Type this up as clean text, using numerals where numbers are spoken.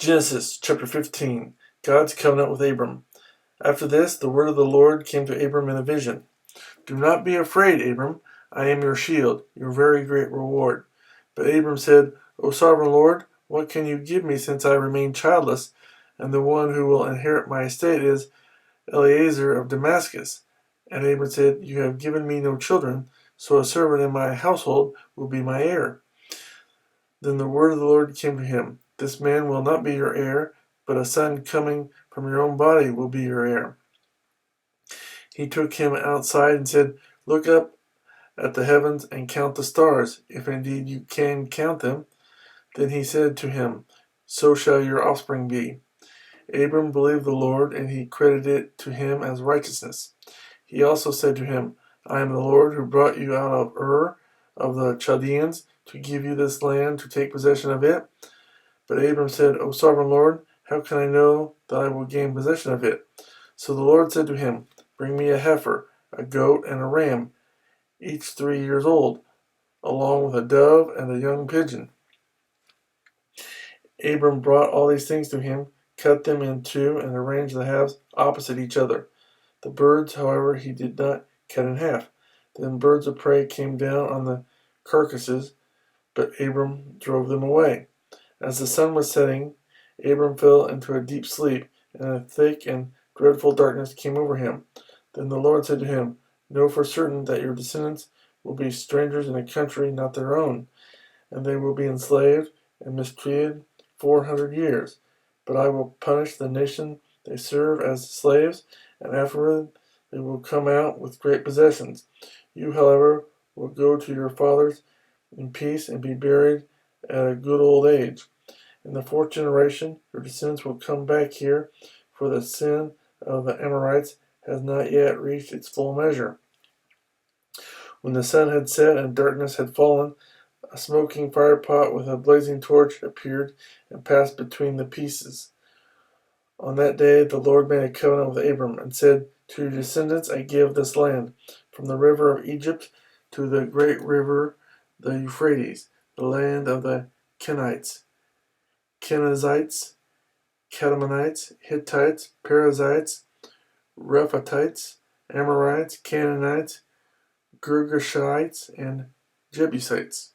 Genesis chapter 15. God's covenant with Abram. After this, the word of the Lord came to Abram in a vision. Do not be afraid, Abram. I am your shield, your very great reward. But Abram said, O sovereign Lord, what can you give me since I remain childless, and the one who will inherit my estate is Eliezer of Damascus? And Abram said, You have given me no children, so a servant in my household will be my heir. Then the word of the Lord came to him. This man will not be your heir, but a son coming from your own body will be your heir. He took him outside and said, Look up at the heavens and count the stars, if indeed you can count them. Then he said to him, So shall your offspring be. Abram believed the Lord, and he credited it to him as righteousness. He also said to him, I am the Lord who brought you out of Ur of the Chaldeans to give you this land to take possession of it. But Abram said, O sovereign Lord, how can I know that I will gain possession of it? So the Lord said to him, Bring me a heifer, a goat, and a ram, each 3 years old, along with a dove and a young pigeon. Abram brought all these things to him, cut them in two, and arranged the halves opposite each other. The birds, however, he did not cut in half. Then birds of prey came down on the carcasses, but Abram drove them away. As the sun was setting, Abram fell into a deep sleep, and a thick and dreadful darkness came over him. Then the Lord said to him, Know for certain that your descendants will be strangers in a country not their own, and they will be enslaved and mistreated 400 years. But I will punish the nation they serve as slaves, and afterward they will come out with great possessions. You, however, will go to your fathers in peace and be buried at a good old age. In the fourth generation, your descendants will come back here, for the sin of the Amorites has not yet reached its full measure. When the sun had set and darkness had fallen, a smoking firepot with a blazing torch appeared and passed between the pieces. On that day the Lord made a covenant with Abram and said, To your descendants I give this land, from the river of Egypt to the great river, the Euphrates, the land of the Kenites, Kenizzites, Kadmonites, Hittites, Perizzites, Rephaites, Amorites, Canaanites, Girgashites, and Jebusites.